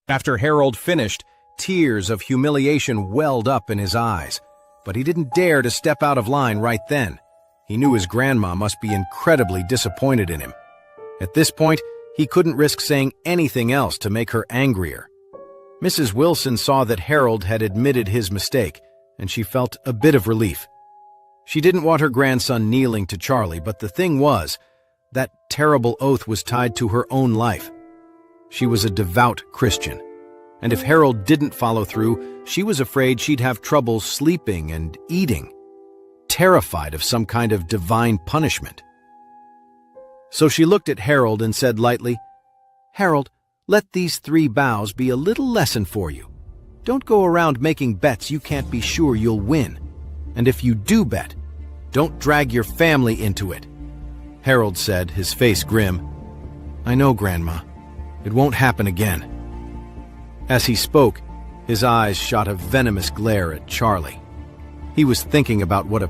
After Harold finished, tears of humiliation welled up in his eyes, but he didn't dare to step out of line right then. He knew his grandma must be incredibly disappointed in him. At this point, he couldn't risk saying anything else to make her angrier. Mrs. Wilson saw that Harold had admitted his mistake, and she felt a bit of relief. She didn't want her grandson kneeling to Charlie, but the thing was, that terrible oath was tied to her own life. She was a devout Christian, and if Harold didn't follow through, she was afraid she'd have trouble sleeping and eating, terrified of some kind of divine punishment. So she looked at Harold and said lightly, "Harold, let these 3 bows be a little lesson for you. Don't go around making bets you can't be sure you'll win. And if you do bet, don't drag your family into it." Harold said, his face grim, "I know, Grandma. It won't happen again." As he spoke, his eyes shot a venomous glare at Charlie. He was thinking about what a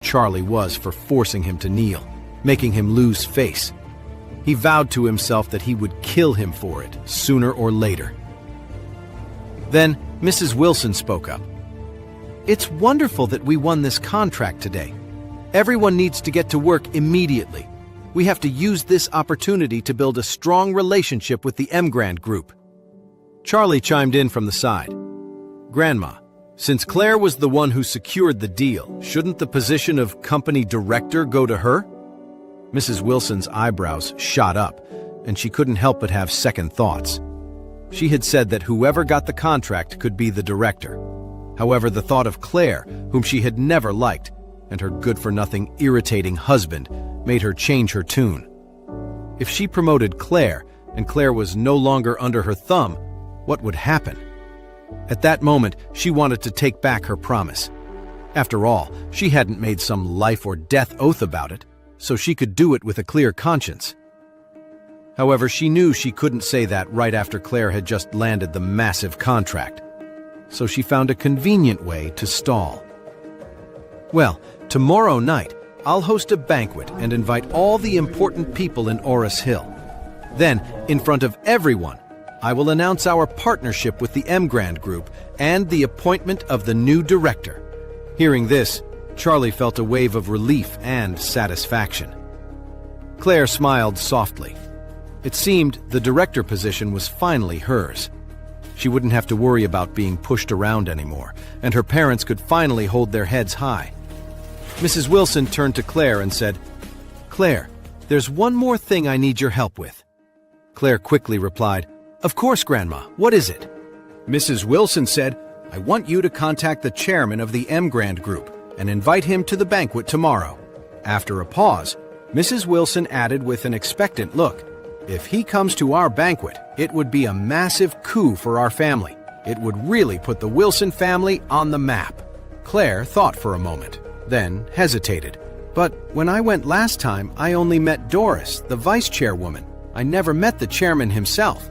Charlie was for forcing him to kneel, making him lose face. He vowed to himself that he would kill him for it, sooner or later. Then Mrs. Wilson spoke up. "It's wonderful that we won this contract today. Everyone needs to get to work immediately. We have to use this opportunity to build a strong relationship with the Mrand Group." Charlie chimed in from the side. "Grandma, since Claire was the one who secured the deal, shouldn't the position of company director go to her?" Mrs. Wilson's eyebrows shot up, and she couldn't help but have second thoughts. She had said that whoever got the contract could be the director. However, the thought of Claire, whom she had never liked, and her good-for-nothing, irritating husband, made her change her tune. If she promoted Claire, and Claire was no longer under her thumb, what would happen? At that moment, she wanted to take back her promise. After all, she hadn't made some life-or-death oath about it, so she could do it with a clear conscience. However, she knew she couldn't say that right after Claire had just landed the massive contract, so she found a convenient way to stall. "Well, tomorrow night, I'll host a banquet and invite all the important people in Orris Hill. Then, in front of everyone, I will announce our partnership with the Mrand Group and the appointment of the new director." Hearing this, Charlie felt a wave of relief and satisfaction. Claire smiled softly. It seemed the director position was finally hers. She wouldn't have to worry about being pushed around anymore, and her parents could finally hold their heads high. Mrs. Wilson turned to Claire and said, "Claire, there's one more thing I need your help with." Claire quickly replied, "Of course, Grandma. What is it?" Mrs. Wilson said, "I want you to contact the chairman of the Mrand Group and invite him to the banquet tomorrow." After a pause, Mrs. Wilson added with an expectant look, "If he comes to our banquet, it would be a massive coup for our family. It would really put the Wilson family on the map." Claire thought for a moment, then hesitated. "But when I went last time, I only met Doris, the vice chairwoman. I never met the chairman himself.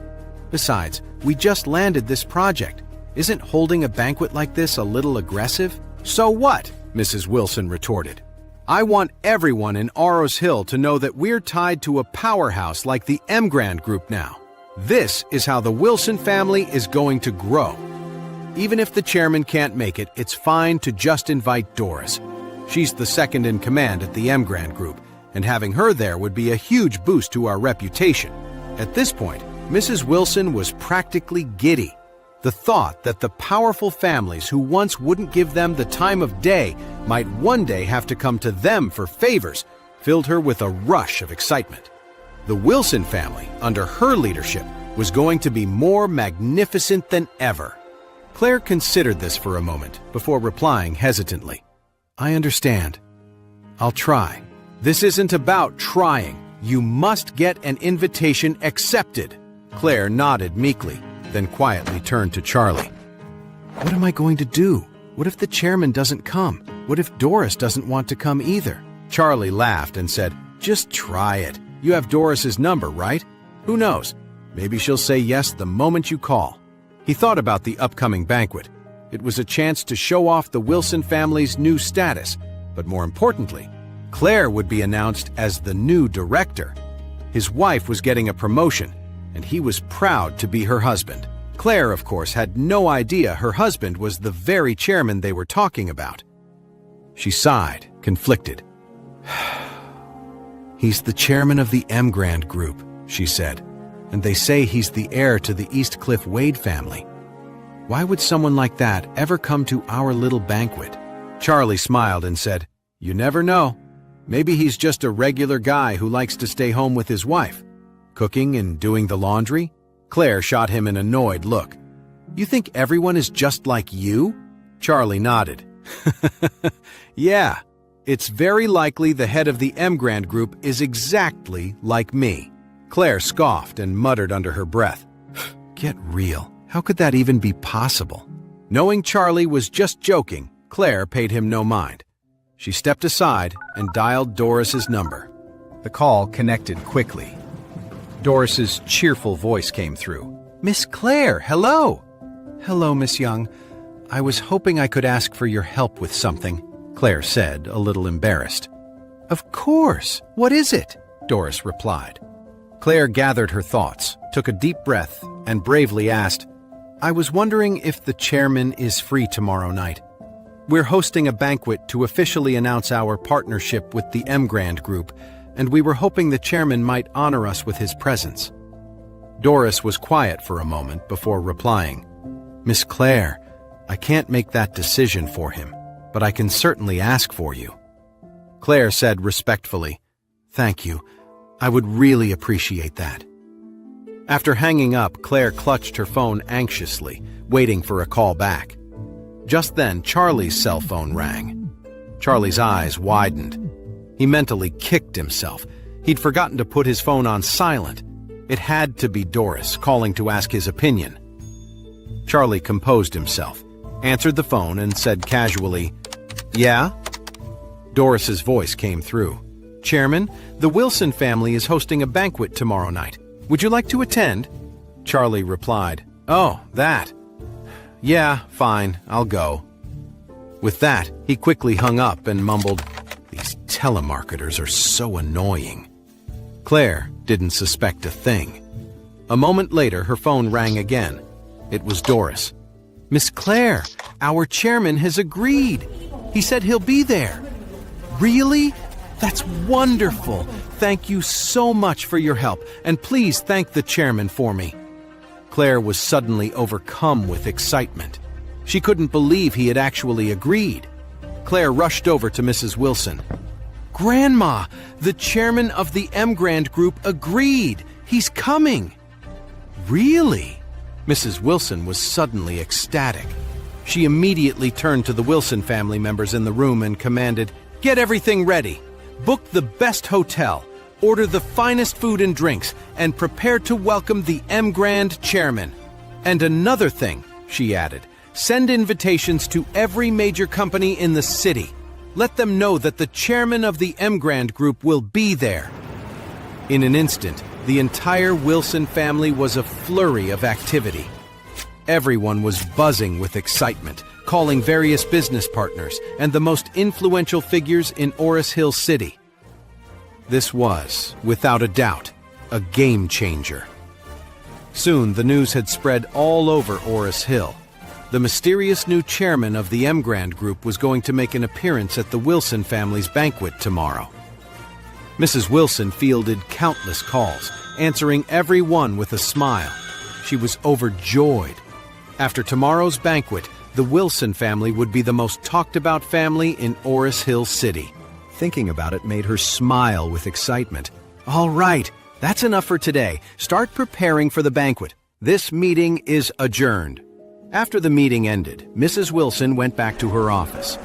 Besides, we just landed this project. Isn't holding a banquet like this a little aggressive?" "So what?" Mrs. Wilson retorted. "I want everyone in Orris Hill to know that we're tied to a powerhouse like the Mrand Group now. This is how the Wilson family is going to grow. Even if the chairman can't make it, it's fine to just invite Doris. She's the second in command at the Mrand Group, and having her there would be a huge boost to our reputation." At this point, Mrs. Wilson was practically giddy. The thought that the powerful families who once wouldn't give them the time of day might one day have to come to them for favors filled her with a rush of excitement. The Wilson family, under her leadership, was going to be more magnificent than ever. Claire considered this for a moment before replying hesitantly, "I understand. I'll try." "This isn't about trying. You must get an invitation accepted." Claire nodded meekly, then quietly turned to Charlie. "What am I going to do? What if the chairman doesn't come? What if Doris doesn't want to come either?" Charlie laughed and said, "Just try it. You have Doris's number, right? Who knows? Maybe she'll say yes the moment you call." He thought about the upcoming banquet. It was a chance to show off the Wilson family's new status, but more importantly, Claire would be announced as the new director. His wife was getting a promotion, and he was proud to be her husband. Clare, of course, had no idea her husband was the very chairman they were talking about. She sighed, conflicted. "He's the chairman of the Mrand Group," she said, "and they say he's the heir to the East Cliff Wade family. Why would someone like that ever come to our little banquet?" Charlie smiled and said, "You never know. Maybe he's just a regular guy who likes to stay home with his wife, cooking and doing the laundry." Clare shot him an annoyed look. "You think everyone is just like you?" Charlie nodded. "Yeah, it's very likely the head of the Mrand Group is exactly like me." Clare scoffed and muttered under her breath. "Get real. How could that even be possible?" Knowing Charlie was just joking, Clare paid him no mind. She stepped aside and dialed Doris's number. The call connected quickly. Doris's cheerful voice came through. "Miss Clare, hello!" "Hello, Miss Young. I was hoping I could ask for your help with something," Clare said, a little embarrassed. "Of course. What is it?" Doris replied. Clare gathered her thoughts, took a deep breath, and bravely asked, "I was wondering if the chairman is free tomorrow night. We're hosting a banquet to officially announce our partnership with the Mrand Group, and we were hoping the chairman might honor us with his presence." Doris was quiet for a moment before replying, "Miss Clare, I can't make that decision for him, but I can certainly ask for you." Clare said respectfully, "Thank you. I would really appreciate that." After hanging up, Clare clutched her phone anxiously, waiting for a call back. Just then, Charlie's cell phone rang. Charlie's eyes widened. He mentally kicked himself. He'd forgotten to put his phone on silent. It had to be Doris, calling to ask his opinion. Charlie composed himself, answered the phone, and said casually, "Yeah?" Doris's voice came through. "Chairman, the Wilson family is hosting a banquet tomorrow night. Would you like to attend?" Charlie replied, "Oh, that. Yeah, fine, I'll go." With that, he quickly hung up and mumbled, "These telemarketers are so annoying." Clare didn't suspect a thing. A moment later, her phone rang again. It was Doris. "Miss Clare, our chairman has agreed. He said he'll be there." "Really? That's wonderful. Thank you so much for your help, and please thank the chairman for me." Clare was suddenly overcome with excitement. She couldn't believe he had actually agreed. Clare rushed over to Mrs. Wilson. "Grandma, the chairman of the Mrand Group agreed. He's coming." "Really?" Mrs. Wilson was suddenly ecstatic. She immediately turned to the Wilson family members in the room and commanded, "Get everything ready. Book the best hotel. Order the finest food and drinks, and prepare to welcome the Mrand chairman. And another thing," she added, "send invitations to every major company in the city. Let them know that the chairman of the Mrand Group will be there." In an instant, the entire Wilson family was a flurry of activity. Everyone was buzzing with excitement, calling various business partners and the most influential figures in Oris Hill City. This was, without a doubt, a game changer. Soon the news had spread all over Oris Hill. The mysterious new chairman of the Mrand Group was going to make an appearance at the Wilson family's banquet tomorrow. Mrs. Wilson fielded countless calls, answering every one with a smile. She was overjoyed. After tomorrow's banquet, the Wilson family would be the most talked-about family in Oris Hill City. Thinking about it made her smile with excitement. "All right, that's enough for today. Start preparing for the banquet. This meeting is adjourned." After the meeting ended, Mrs. Wilson went back to her office.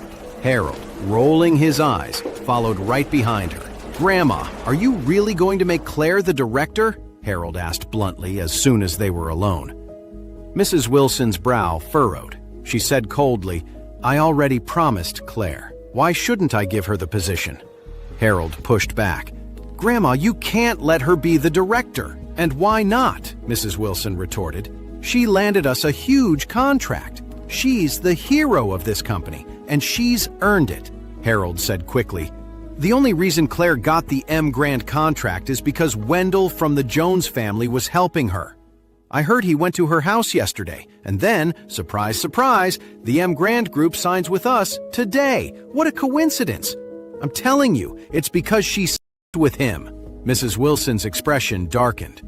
Harold, rolling his eyes, followed right behind her. "Grandma, are you really going to make Clare the director?" Harold asked bluntly as soon as they were alone. Mrs. Wilson's brow furrowed. She said coldly, "I already promised Clare. Why shouldn't I give her the position?" Harold pushed back. "Grandma, you can't let her be the director." "And why not?" Mrs. Wilson retorted. "She landed us a huge contract. She's the hero of this company, and she's earned it." Harold said quickly, The only reason Claire got the Mrand contract is because Wendell from the Jones family was helping her. I heard he went to her house yesterday, and then, surprise, surprise, the Mrand Group signs with us today. What a coincidence! I'm telling you, it's because she s***ed with him. Mrs. Wilson's expression darkened.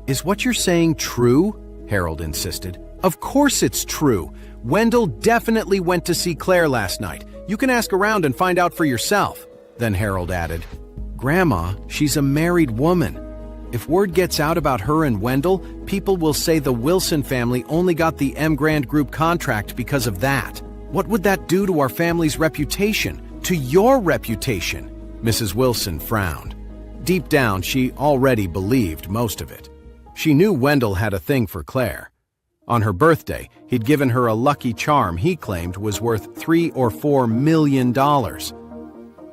Is what you're saying true? Harold insisted. Of course it's true. Wendell definitely went to see Claire last night. You can ask around and find out for yourself. Then Harold added, Grandma, she's a married woman. If word gets out about her and Wendell, people will say the Wilson family only got the Mrand Group contract because of that. What would that do to our family's reputation? To your reputation? Mrs. Wilson frowned. Deep down, she already believed most of it. She knew Wendell had a thing for Claire. On her birthday, he'd given her a lucky charm he claimed was worth $3 or $4 million.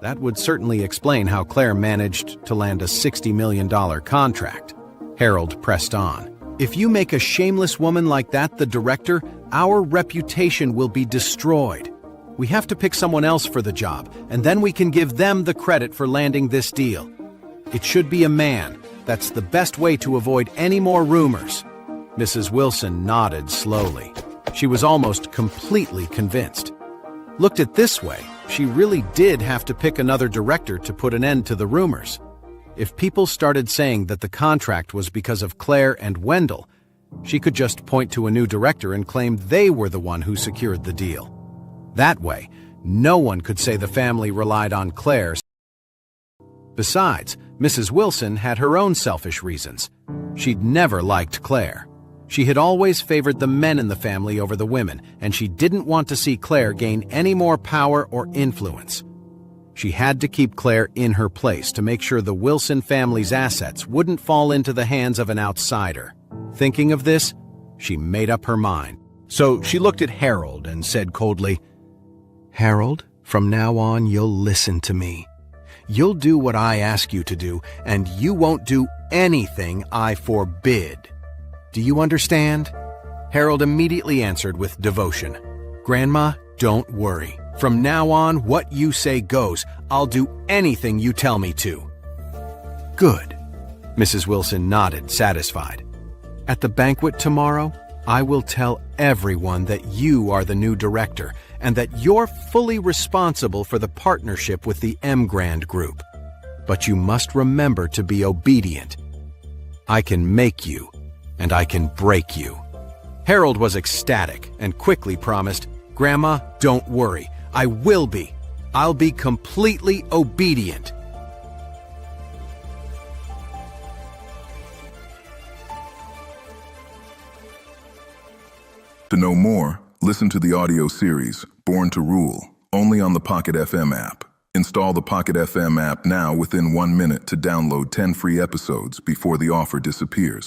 That would certainly explain how Claire managed to land a $60 million contract. Harold pressed on. If you make a shameless woman like that the director, our reputation will be destroyed. We have to pick someone else for the job, and then we can give them the credit for landing this deal. It should be a man. That's the best way to avoid any more rumors. Mrs. Wilson nodded slowly. She was almost completely convinced. Looked at this way, she really did have to pick another director to put an end to the rumors. If people started saying that the contract was because of Claire and Wendell, she could just point to a new director and claim they were the one who secured the deal. That way, no one could say the family relied on Claire. Besides, Mrs. Wilson had her own selfish reasons. She'd never liked Claire. She had always favored the men in the family over the women, and she didn't want to see Claire gain any more power or influence. She had to keep Claire in her place to make sure the Wilson family's assets wouldn't fall into the hands of an outsider. Thinking of this, she made up her mind. So she looked at Harold and said coldly, Harold, from now on you'll listen to me. You'll do what I ask you to do, and you won't do anything I forbid. Do you understand? Harold immediately answered with devotion. Grandma, don't worry. From now on, what you say goes. I'll do anything you tell me to. Good. Mrs. Wilson nodded, satisfied. At the banquet tomorrow, I will tell everyone that you are the new director and that you're fully responsible for the partnership with the Mrand Group. But you must remember to be obedient. I can make you, and I can break you. Harold was ecstatic and quickly promised, Grandma, don't worry. I will be. I'll be completely obedient. To know more, listen to the audio series, Born to Rule, only on the Pocket FM app. Install the Pocket FM app now within 1 minute to download 10 free episodes before the offer disappears.